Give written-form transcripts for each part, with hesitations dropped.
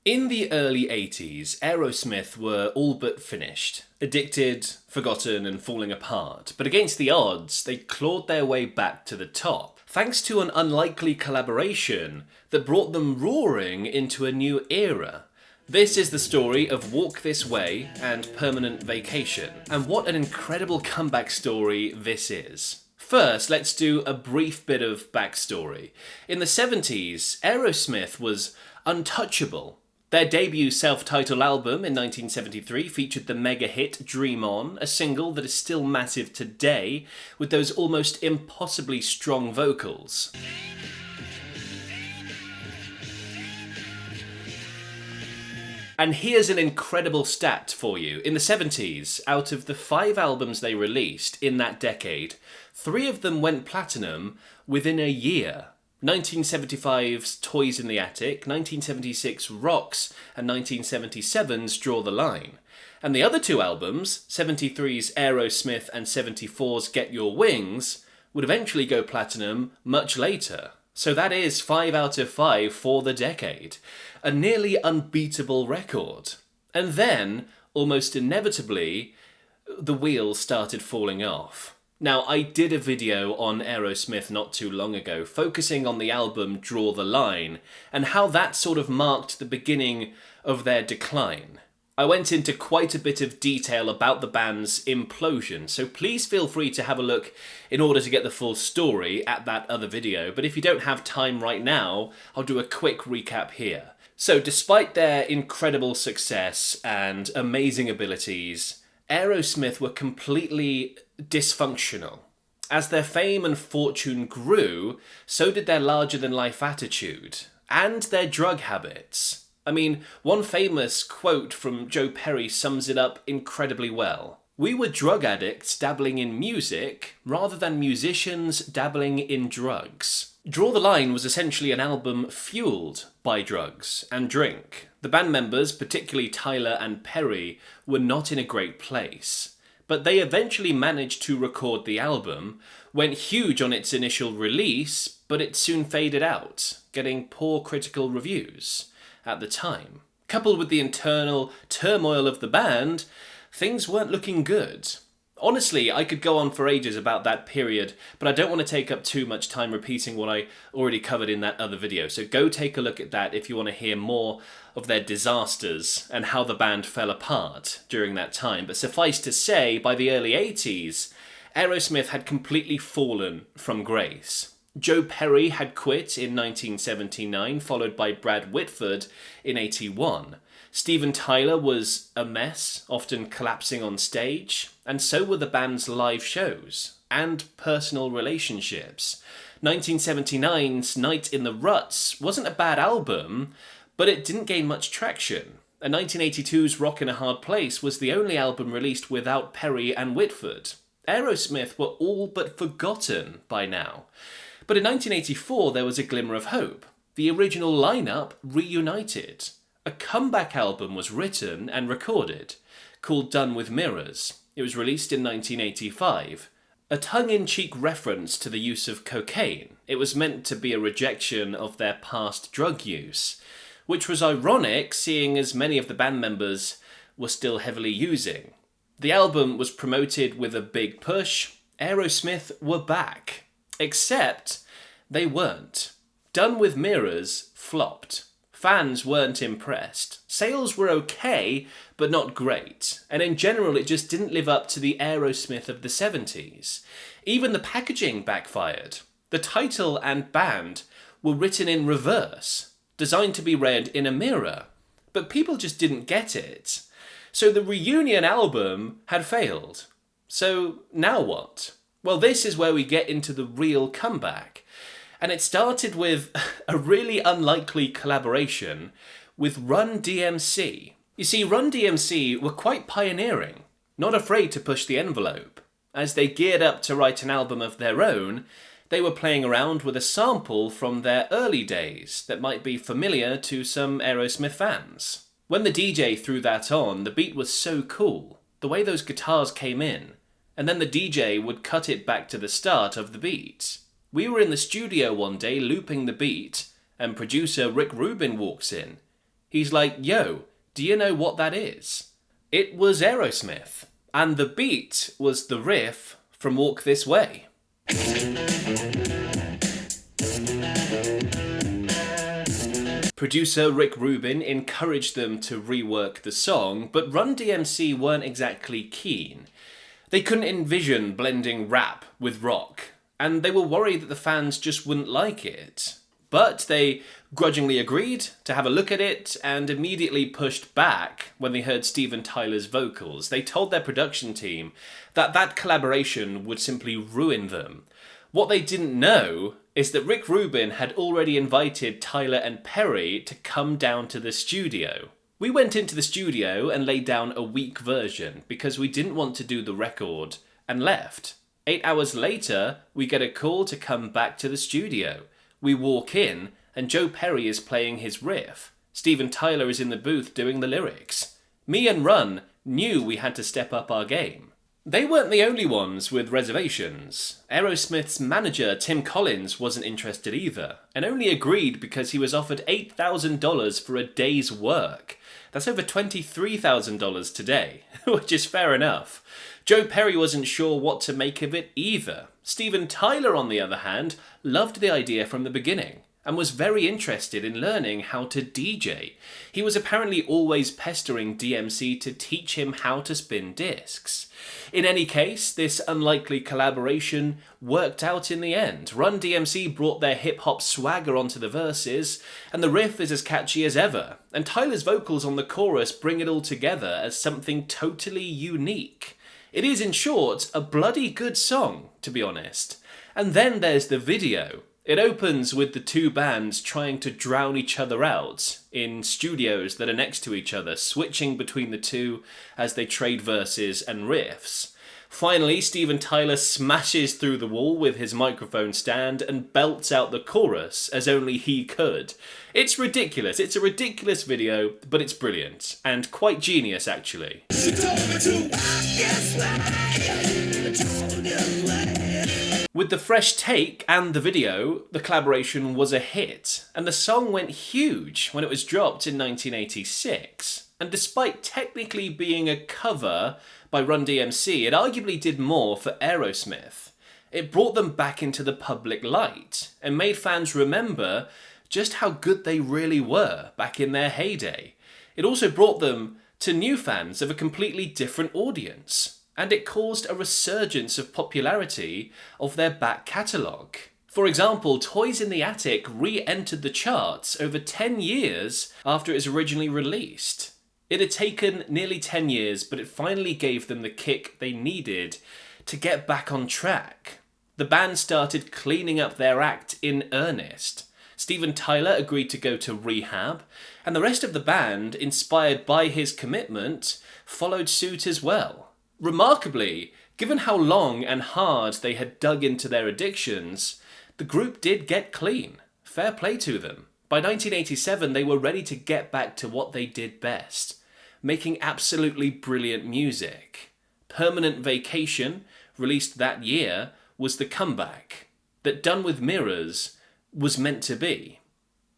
In the early 80s, Aerosmith were all but finished. Addicted, forgotten, and falling apart. But against the odds, they clawed their way back to the top, thanks to an unlikely collaboration that brought them roaring into a new era. This is the story of Walk This Way and Permanent Vacation, and what an incredible comeback story this is. First, let's do a brief bit of backstory. In the 70s, Aerosmith was untouchable. Their debut self-titled album in 1973 featured the mega hit Dream On, a single that is still massive today, with those almost impossibly strong vocals. And here's an incredible stat for you. In the 70s, out of the 5 albums they released in that decade, 3 of them went platinum within a year. 1975's Toys in the Attic, 1976's Rocks, and 1977's Draw the Line. And the other 2 albums, 73's Aerosmith and 74's Get Your Wings, would eventually go platinum much later. So that is 5 out of 5 for the decade. A nearly unbeatable record. And then, almost inevitably, the wheels started falling off. Now, I did a video on Aerosmith not too long ago, focusing on the album Draw the Line, and how that sort of marked the beginning of their decline. I went into quite a bit of detail about the band's implosion, so please feel free to have a look in order to get the full story at that other video, but if you don't have time right now, I'll do a quick recap here. So, despite their incredible success and amazing abilities, Aerosmith were completely dysfunctional. As their fame and fortune grew, so did their larger-than-life attitude, and their drug habits. I mean, one famous quote from Joe Perry sums it up incredibly well. "We were drug addicts dabbling in music, rather than musicians dabbling in drugs." Draw the Line was essentially an album fueled by drugs and drink. The band members, particularly Tyler and Perry, were not in a great place. But they eventually managed to record the album, went huge on its initial release, but it soon faded out, getting poor critical reviews at the time. Coupled with the internal turmoil of the band, things weren't looking good. Honestly, I could go on for ages about that period, but I don't want to take up too much time repeating what I already covered in that other video, so go take a look at that if you want to hear more of their disasters and how the band fell apart during that time. But suffice to say, by the early 80s, Aerosmith had completely fallen from grace. Joe Perry had quit in 1979, followed by Brad Whitford in 81. Steven Tyler was a mess, often collapsing on stage, and so were the band's live shows and personal relationships. 1979's Night in the Ruts wasn't a bad album, but it didn't gain much traction. And 1982's Rock in a Hard Place was the only album released without Perry and Whitford. Aerosmith were all but forgotten by now. But in 1984 there was a glimmer of hope. The original lineup reunited. A comeback album was written and recorded, called Done with Mirrors. It was released in 1985. A tongue-in-cheek reference to the use of cocaine. It was meant to be a rejection of their past drug use, which was ironic seeing as many of the band members were still heavily using. The album was promoted with a big push. Aerosmith were back. Except they weren't. Done with Mirrors flopped. Fans weren't impressed. Sales were okay, but not great. And in general, it just didn't live up to the Aerosmith of the 70s. Even the packaging backfired. The title and band were written in reverse, designed to be read in a mirror. But people just didn't get it. So the reunion album had failed. So now what? Well, this is where we get into the real comeback. And it started with a really unlikely collaboration with Run DMC. You see, Run DMC were quite pioneering, not afraid to push the envelope. As they geared up to write an album of their own, they were playing around with a sample from their early days that might be familiar to some Aerosmith fans. When the DJ threw that on, the beat was so cool, the way those guitars came in, and then the DJ would cut it back to the start of the beat. We were in the studio one day looping the beat, and producer Rick Rubin walks in. He's like, yo, do you know what that is? It was Aerosmith, and the beat was the riff from Walk This Way. Producer Rick Rubin encouraged them to rework the song, but Run DMC weren't exactly keen. They couldn't envision blending rap with rock, and they were worried that the fans just wouldn't like it. But they grudgingly agreed to have a look at it and immediately pushed back when they heard Steven Tyler's vocals. They told their production team that that collaboration would simply ruin them. What they didn't know is that Rick Rubin had already invited Tyler and Perry to come down to the studio. We went into the studio and laid down a weak version because we didn't want to do the record and left. 8 hours later, we get a call to come back to the studio. We walk in and Joe Perry is playing his riff. Steven Tyler is in the booth doing the lyrics. Me and Run knew we had to step up our game. They weren't the only ones with reservations. Aerosmith's manager, Tim Collins, wasn't interested either, and only agreed because he was offered $8,000 for a day's work. That's over $23,000 today, which is fair enough. Joe Perry wasn't sure what to make of it either. Steven Tyler, on the other hand, loved the idea from the beginning and was very interested in learning how to DJ. He was apparently always pestering DMC to teach him how to spin discs. In any case, this unlikely collaboration worked out in the end. Run DMC brought their hip-hop swagger onto the verses, and the riff is as catchy as ever. And Tyler's vocals on the chorus bring it all together as something totally unique. It is, in short, a bloody good song, to be honest. And then there's the video. It opens with the two bands trying to drown each other out in studios that are next to each other, switching between the two as they trade verses and riffs. Finally, Steven Tyler smashes through the wall with his microphone stand and belts out the chorus as only he could. It's ridiculous. It's a ridiculous video, but it's brilliant and quite genius, actually. With the fresh take and the video, the collaboration was a hit, and the song went huge when it was dropped in 1986. And despite technically being a cover by Run DMC, it arguably did more for Aerosmith. It brought them back into the public light, and made fans remember just how good they really were back in their heyday. It also brought them to new fans of a completely different audience. And it caused a resurgence of popularity of their back catalogue. For example, Toys in the Attic re-entered the charts over 10 years after it was originally released. It had taken nearly 10 years, but it finally gave them the kick they needed to get back on track. The band started cleaning up their act in earnest. Steven Tyler agreed to go to rehab, and the rest of the band, inspired by his commitment, followed suit as well. Remarkably, given how long and hard they had dug into their addictions, the group did get clean. Fair play to them. By 1987, they were ready to get back to what they did best, making absolutely brilliant music. Permanent Vacation, released that year, was the comeback that Done with Mirrors was meant to be.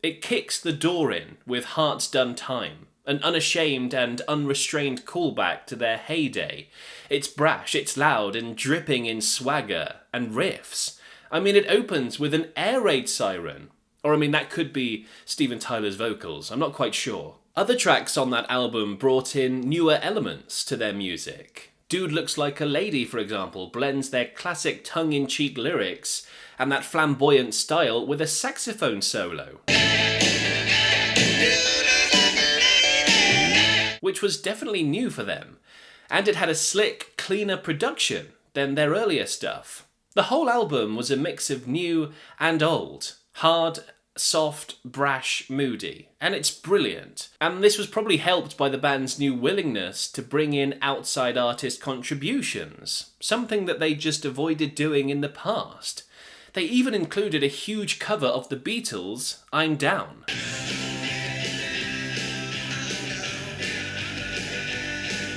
It kicks the door in with Heart's Done Time, an unashamed and unrestrained callback to their heyday. It's brash, it's loud, and dripping in swagger and riffs. I mean, it opens with an air raid siren. Or, I mean, that could be Steven Tyler's vocals. I'm not quite sure. Other tracks on that album brought in newer elements to their music. Dude Looks Like a Lady, for example, blends their classic tongue-in-cheek lyrics and that flamboyant style with a saxophone solo, which was definitely new for them, and it had a slick, cleaner production than their earlier stuff. The whole album was a mix of new and old, hard, soft, brash, moody, and it's brilliant. And this was probably helped by the band's new willingness to bring in outside artist contributions, something that they just avoided doing in the past. They even included a huge cover of the Beatles' I'm Down.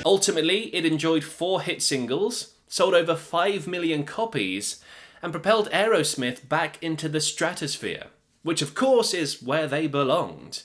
Ultimately, it enjoyed 4 hit singles, sold over 5 million copies, and propelled Aerosmith back into the stratosphere, which of course is where they belonged.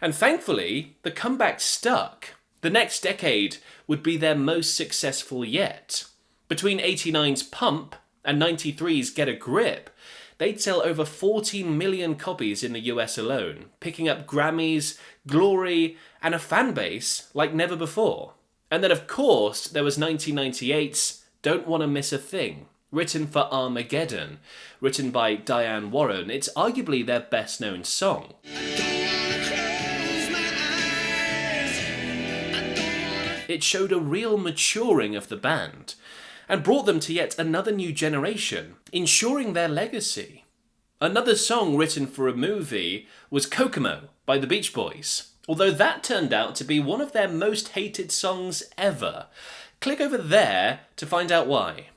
And thankfully, the comeback stuck. The next decade would be their most successful yet. Between '89's Pump and '93's Get a Grip, they'd sell over 14 million copies in the US alone, picking up Grammys, glory, and a fan base like never before. And then of course, there was 1998's Don't Wanna Miss a Thing, written for Armageddon, written by Diane Warren. It's arguably their best known song. It showed a real maturing of the band, and brought them to yet another new generation, ensuring their legacy. Another song written for a movie was Kokomo by the Beach Boys, although that turned out to be one of their most hated songs ever. Click over there to find out why.